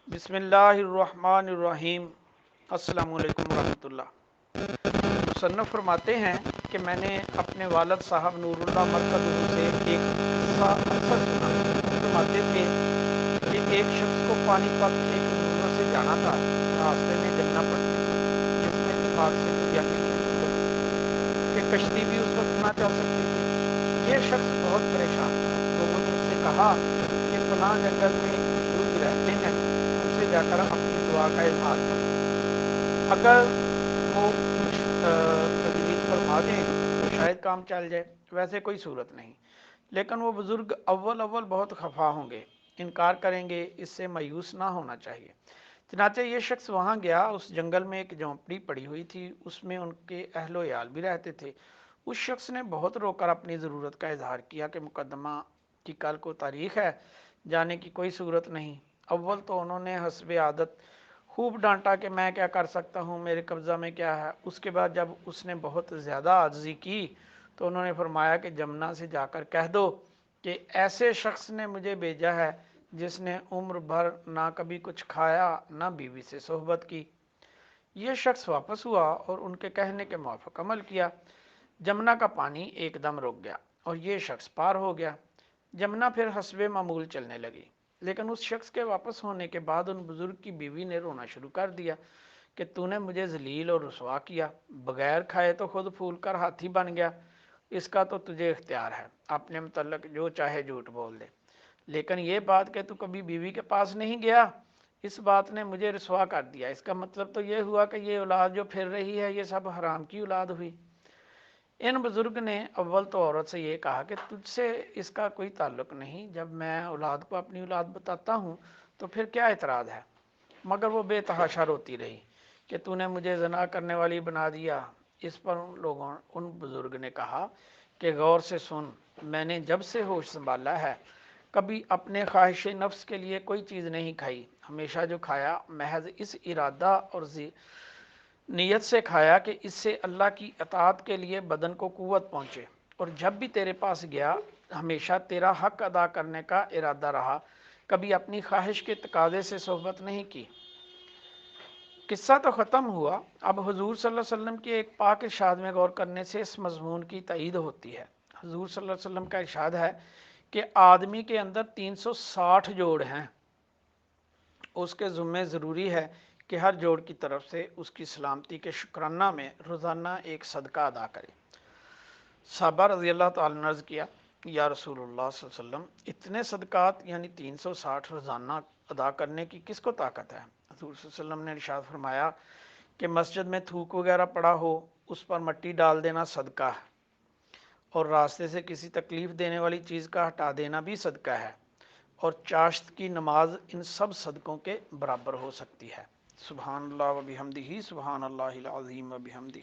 بسم اللہ الرحمن الرحیم۔ السلام علیکم ورحمۃ اللہ۔ مصنف فرماتے ہیں کہ میں نے اپنے والد صاحب نور اللہ مرکز سے ایک قصہ اکثر سنا۔ فرماتے تھے کہ ایک شخص کو پانی پت ایک ضرورت سے جانا تھا، راستے میں جلنا پڑتی جس میں اتفاق سے دنیا کی کہ کشتی بھی اس وقت نہ چل سکتی تھی۔ یہ شخص بہت پریشان تھا۔ لوگوں نے اس سے کہا کہ فلاں جنگل میں بزرگ رہتے ہیں، ان سے جا کر اپنی دعا کا اظہار کریں، اگر وہ کچھ تجویز فرما دیں تو شاید کام چل جائے، ویسے کوئی صورت نہیں۔ لیکن وہ بزرگ اول بہت خفا ہوں گے، انکار کریں گے، اس سے مایوس نہ ہونا چاہیے۔ چنانچہ یہ شخص وہاں گیا۔ اس جنگل میں ایک جھونپڑی پڑی ہوئی تھی، اس میں ان کے اہل و عیال بھی رہتے تھے۔ اس شخص نے بہت رو کر اپنی ضرورت کا اظہار کیا کہ مقدمہ کی کل کو تاریخ ہے، جانے کی کوئی صورت نہیں۔ اول تو انہوں نے حسب عادت خوب ڈانٹا کہ میں کیا کر سکتا ہوں، میرے قبضہ میں کیا ہے۔ اس کے بعد جب اس نے بہت زیادہ عاجزی کی تو انہوں نے فرمایا کہ جمنا سے جا کر کہہ دو کہ ایسے شخص نے مجھے بھیجا ہے جس نے عمر بھر نہ کبھی کچھ کھایا نہ بیوی سے صحبت کی۔ یہ شخص واپس ہوا اور ان کے کہنے کے موافق عمل کیا۔ جمنا کا پانی ایک دم رک گیا اور یہ شخص پار ہو گیا۔ جمنا پھر حسب معمول چلنے لگی، لیکن اس شخص کے واپس ہونے کے بعد ان بزرگ کی بیوی نے رونا شروع کر دیا کہ تو نے مجھے ذلیل اور رسوا کیا، بغیر کھائے تو خود پھول کر ہاتھی بن گیا، اس کا تو تجھے اختیار ہے، اپنے متعلق جو چاہے جھوٹ بول دے، لیکن یہ بات کہ تو کبھی بیوی کے پاس نہیں گیا، اس بات نے مجھے رسوا کر دیا۔ اس کا مطلب تو یہ ہوا کہ یہ اولاد جو پھر رہی ہے یہ سب حرام کی اولاد ہوئی۔ ان بزرگ نے اول تو عورت سے یہ کہا کہ تجھ سے اس کا کوئی تعلق نہیں، جب میں اولاد کو اپنی اولاد بتاتا ہوں تو پھر کیا اعتراض ہے؟ مگر وہ بے تحاشا روتی رہی کہ تو نے مجھے زنا کرنے والی بنا دیا۔ اس پر ان بزرگ نے کہا کہ غور سے سن، میں نے جب سے ہوش سنبھالا ہے کبھی اپنے خواہش نفس کے لیے کوئی چیز نہیں کھائی، ہمیشہ جو کھایا محض اس ارادہ اور نیت سے کھایا کہ اس سے اللہ کی اطاعت کے لیے بدن کو قوت پہنچے، اور جب بھی تیرے پاس گیا ہمیشہ تیرا حق ادا کرنے کا ارادہ رہا، کبھی اپنی خواہش کے تقاضے سے صحبت نہیں کی۔ قصہ تو ختم ہوا، اب حضور صلی اللہ علیہ وسلم کی ایک پاک ارشاد میں غور کرنے سے اس مضمون کی تائید ہوتی ہے۔ حضور صلی اللہ علیہ وسلم کا ارشاد ہے کہ آدمی کے اندر 360 جوڑ ہیں، اس کے ذمہ ضروری ہے کہ ہر جوڑ کی طرف سے اس کی سلامتی کے شکرانہ میں روزانہ ایک صدقہ ادا کرے۔ صحابہ رضی اللہ تعالیٰ نے عرض کیا، یا رسول اللہ صلی اللہ علیہ وسلم، اتنے صدقات یعنی 360 روزانہ ادا کرنے کی کس کو طاقت ہے؟ حضور صلی اللہ علیہ وسلم نے ارشاد فرمایا کہ مسجد میں تھوک وغیرہ پڑا ہو اس پر مٹی ڈال دینا صدقہ ہے، اور راستے سے کسی تکلیف دینے والی چیز کا ہٹا دینا بھی صدقہ ہے، اور چاشت کی نماز ان سب صدقوں کے برابر ہو سکتی ہے۔ سبحان اللہ و بحمدہ، سبحان اللہ العظیم و بحمدہ۔